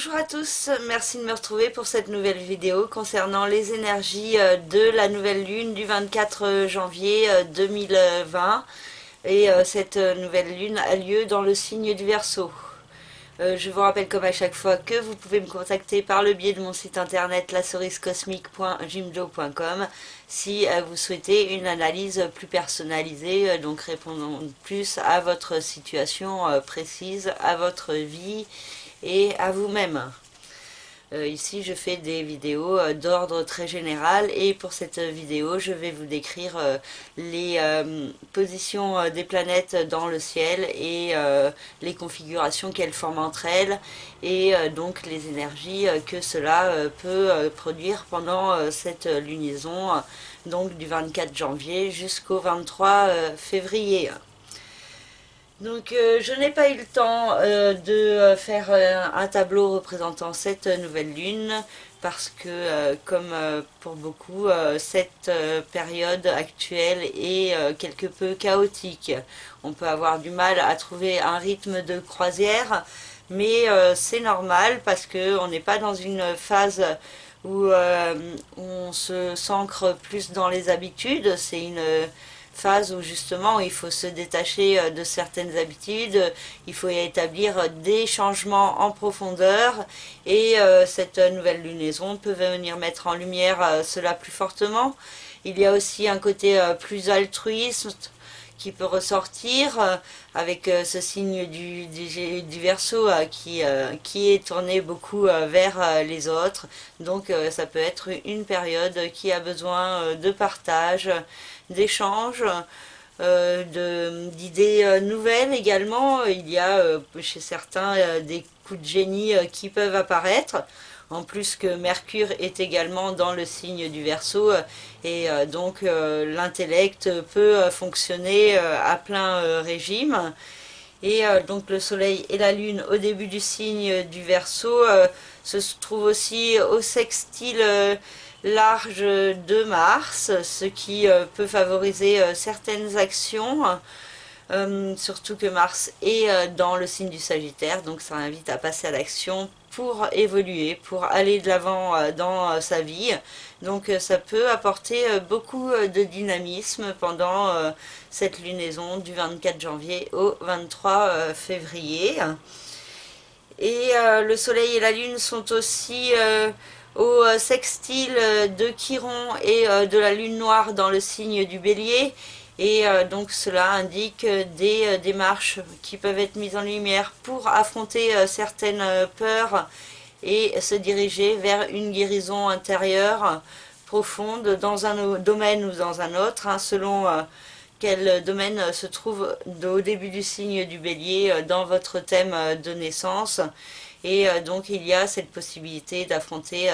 Bonjour à tous, merci de me retrouver pour cette nouvelle vidéo concernant les énergies de la nouvelle lune du 24 janvier 2020 et cette nouvelle lune a lieu dans le signe du Verseau. Je vous rappelle comme à chaque fois que vous pouvez me contacter par le biais de mon site internet lacerisecosmique.jimdo.com si vous souhaitez une analyse plus personnalisée, donc répondant plus à votre situation précise, à votre vie et à vous-même. Ici je fais des vidéos d'ordre très général et pour cette vidéo je vais vous décrire les positions des planètes dans le ciel et les configurations qu'elles forment entre elles et donc les énergies que cela peut produire pendant cette lunaison donc du 24 janvier jusqu'au 23 février. Donc je n'ai pas eu le temps de faire un tableau représentant cette nouvelle lune parce que comme pour beaucoup cette période actuelle est quelque peu chaotique. On peut avoir du mal à trouver un rythme de croisière, mais c'est normal parce qu'on n'est pas dans une phase où on s'ancre plus dans les habitudes. C'est une phase où justement il faut se détacher de certaines habitudes, il faut établir des changements en profondeur et cette nouvelle lunaison peut venir mettre en lumière cela plus fortement. Il y a aussi un côté plus altruiste qui peut ressortir avec ce signe du Verseau qui est tourné beaucoup vers les autres. Donc ça peut être une période qui a besoin de partage, d'échanges, d'idées nouvelles également. Il y a chez certains des coups de génie qui peuvent apparaître. En plus que Mercure est également dans le signe du Verseau et donc l'intellect peut fonctionner à plein régime. Et donc le Soleil et la Lune au début du signe du Verseau se trouvent aussi au sextile large de Mars, ce qui peut favoriser certaines actions. Surtout que Mars est dans le signe du Sagittaire, donc ça invite à passer à l'action pour évoluer, pour aller de l'avant dans sa vie. Donc ça peut apporter beaucoup de dynamisme pendant cette lunaison du 24 janvier au 23 février. Et le Soleil et la Lune sont aussi au sextile de Chiron et de la Lune noire dans le signe du Bélier. Et donc cela indique des démarches qui peuvent être mises en lumière pour affronter certaines peurs et se diriger vers une guérison intérieure profonde dans un domaine ou dans un autre, selon quel domaine se trouve au début du signe du Bélier dans votre thème de naissance. Et donc il y a cette possibilité d'affronter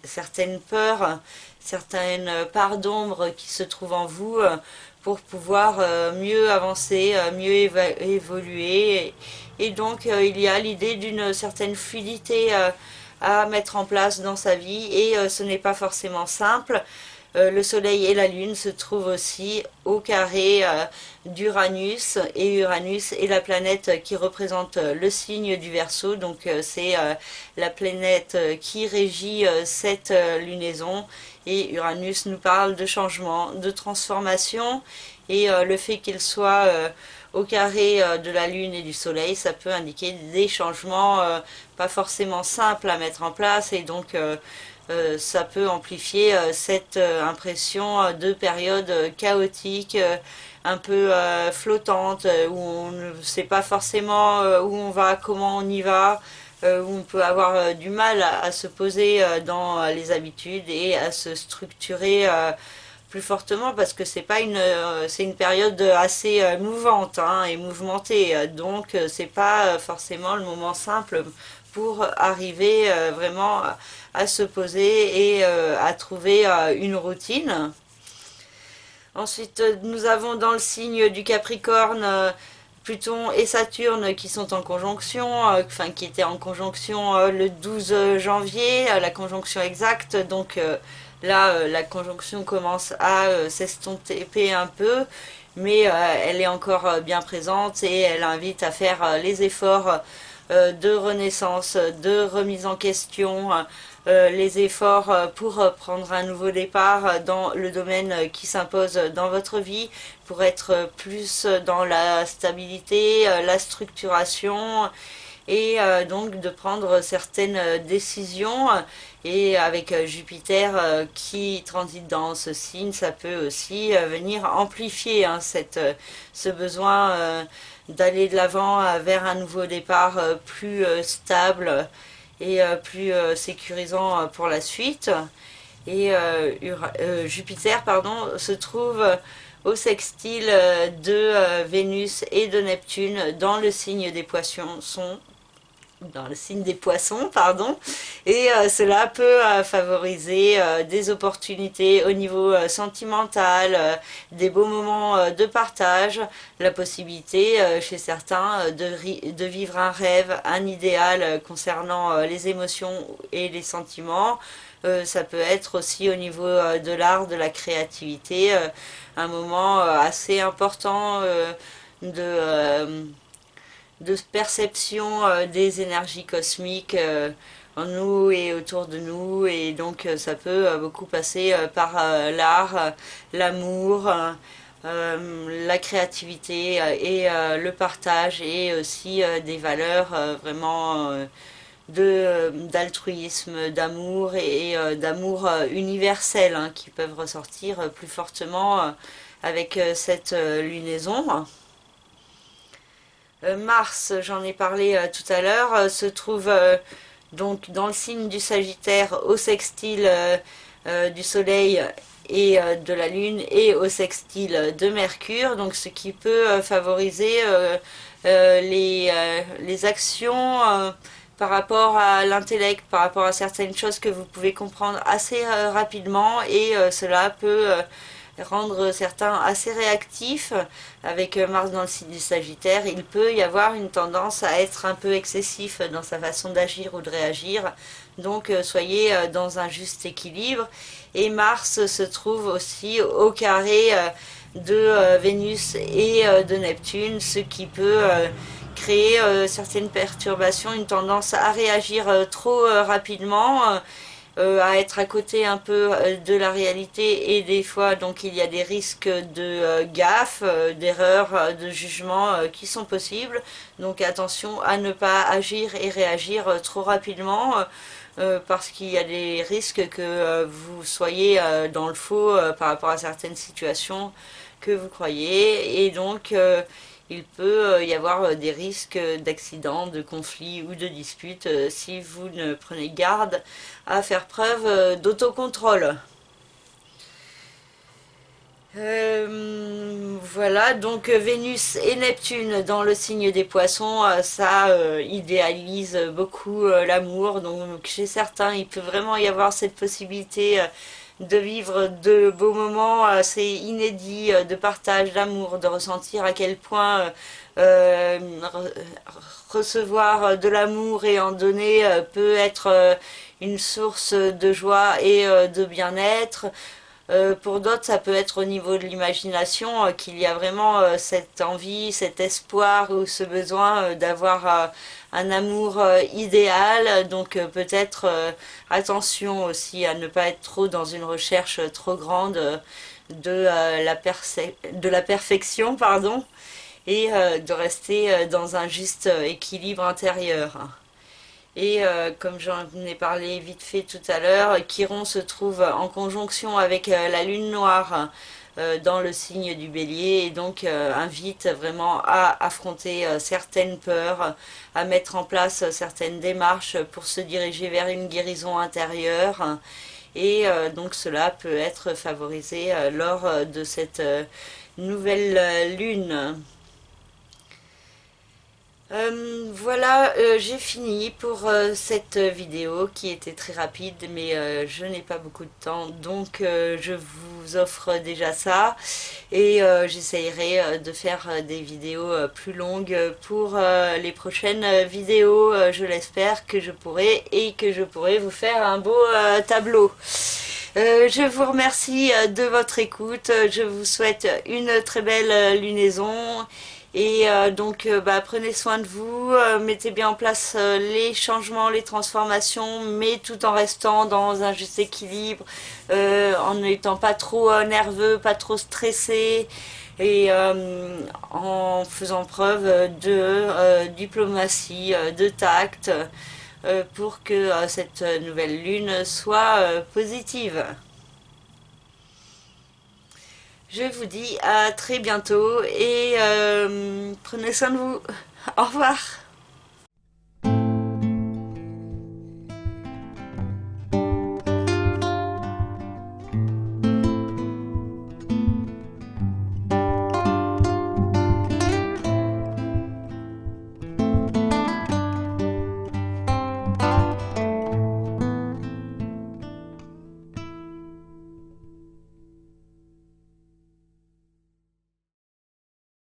certaines peurs, certaines parts d'ombre qui se trouvent en vous pour pouvoir mieux avancer, mieux évoluer. Et donc il y a l'idée d'une certaine fluidité à mettre en place dans sa vie et ce n'est pas forcément simple. Le Soleil et la Lune se trouvent aussi au carré d'Uranus et Uranus est la planète qui représente le signe du Verseau, donc c'est la planète qui régit cette lunaison et Uranus nous parle de changement, de transformation et le fait qu'il soit au carré de la Lune et du Soleil, ça peut indiquer des changements pas forcément simples à mettre en place et donc ça peut amplifier cette impression de période chaotique, un peu flottante, où on ne sait pas forcément où on va, comment on y va, où on peut avoir du mal à se poser dans les habitudes et à se structurer plus fortement parce que c'est une période assez mouvante et mouvementée, donc c'est pas forcément le moment simple pour arriver vraiment à se poser et à trouver une routine. Ensuite, nous avons dans le signe du Capricorne Pluton et Saturne qui sont en conjonction, qui étaient en conjonction le 12 janvier, la conjonction exacte, donc là la conjonction commence à s'estomper un peu, mais elle est encore bien présente et elle invite à faire les efforts de renaissance, de remise en question, les efforts pour prendre un nouveau départ dans le domaine qui s'impose dans votre vie, pour être plus dans la stabilité, la structuration, et donc de prendre certaines décisions. Et avec Jupiter qui transite dans ce signe, ça peut aussi venir amplifier ce besoin d'aller de l'avant vers un nouveau départ plus stable et plus sécurisant pour la suite. Et Jupiter, pardon, se trouve au sextile de Vénus et de Neptune dans le signe des poissons, pardon, et cela peut favoriser des opportunités au niveau sentimental, des beaux moments de partage, la possibilité chez certains de vivre un rêve, un idéal concernant les émotions et les sentiments. Ça peut être aussi au niveau de l'art, de la créativité, un moment assez important de perception des énergies cosmiques en nous et autour de nous, et donc ça peut beaucoup passer par l'art, l'amour, la créativité et le partage, et aussi des valeurs vraiment d'altruisme, d'amour et d'amour universel, hein, qui peuvent ressortir plus fortement avec cette lunaison. Mars, j'en ai parlé tout à l'heure, se trouve donc dans le signe du Sagittaire, au sextile du Soleil et de la Lune, et au sextile de Mercure, donc ce qui peut favoriser les actions par rapport à l'intellect, par rapport à certaines choses que vous pouvez comprendre assez rapidement, et cela peut rendre certains assez réactifs. Avec Mars dans le signe du Sagittaire, il peut y avoir une tendance à être un peu excessif dans sa façon d'agir ou de réagir, donc soyez dans un juste équilibre. Et Mars se trouve aussi au carré de Vénus et de Neptune, ce qui peut créer certaines perturbations, une tendance à réagir trop rapidement, à être à côté un peu de la réalité, et des fois donc il y a des risques de gaffe, d'erreurs, de jugement qui sont possibles. Donc attention à ne pas agir et réagir trop rapidement, parce qu'il y a des risques que vous soyez dans le faux par rapport à certaines situations que vous croyez, et donc il peut y avoir des risques d'accidents, de conflits ou de disputes si vous ne prenez garde à faire preuve d'autocontrôle. Voilà, donc Vénus et Neptune dans le signe des poissons, ça idéalise beaucoup l'amour. Donc chez certains, il peut vraiment y avoir cette possibilité de vivre de beaux moments assez inédits de partage, d'amour, de ressentir à quel point recevoir de l'amour et en donner peut être une source de joie et de bien-être. Pour d'autres, ça peut être au niveau de l'imagination, qu'il y a vraiment cette envie, cet espoir ou ce besoin d'avoir un amour idéal. Donc peut-être attention aussi à ne pas être trop dans une recherche trop grande de la perfection, pardon, et de rester dans un juste équilibre intérieur. Et comme j'en ai parlé vite fait tout à l'heure, Chiron se trouve en conjonction avec la lune noire dans le signe du Bélier, et donc invite vraiment à affronter certaines peurs, à mettre en place certaines démarches pour se diriger vers une guérison intérieure. Et donc cela peut être favorisé lors de cette nouvelle lune. Voilà, j'ai fini pour cette vidéo qui était très rapide, mais je n'ai pas beaucoup de temps, donc je vous offre déjà ça, et j'essayerai de faire des vidéos plus longues pour les prochaines vidéos. Je l'espère que je pourrai, et que je pourrai vous faire un beau tableau. Je vous remercie de votre écoute, je vous souhaite une très belle lunaison, Et donc prenez soin de vous, mettez bien en place les changements, les transformations, mais tout en restant dans un juste équilibre, en n'étant pas trop nerveux, pas trop stressé, et en faisant preuve de diplomatie, de tact, pour que cette nouvelle lune soit positive. Je vous dis à très bientôt et prenez soin de vous. Au revoir.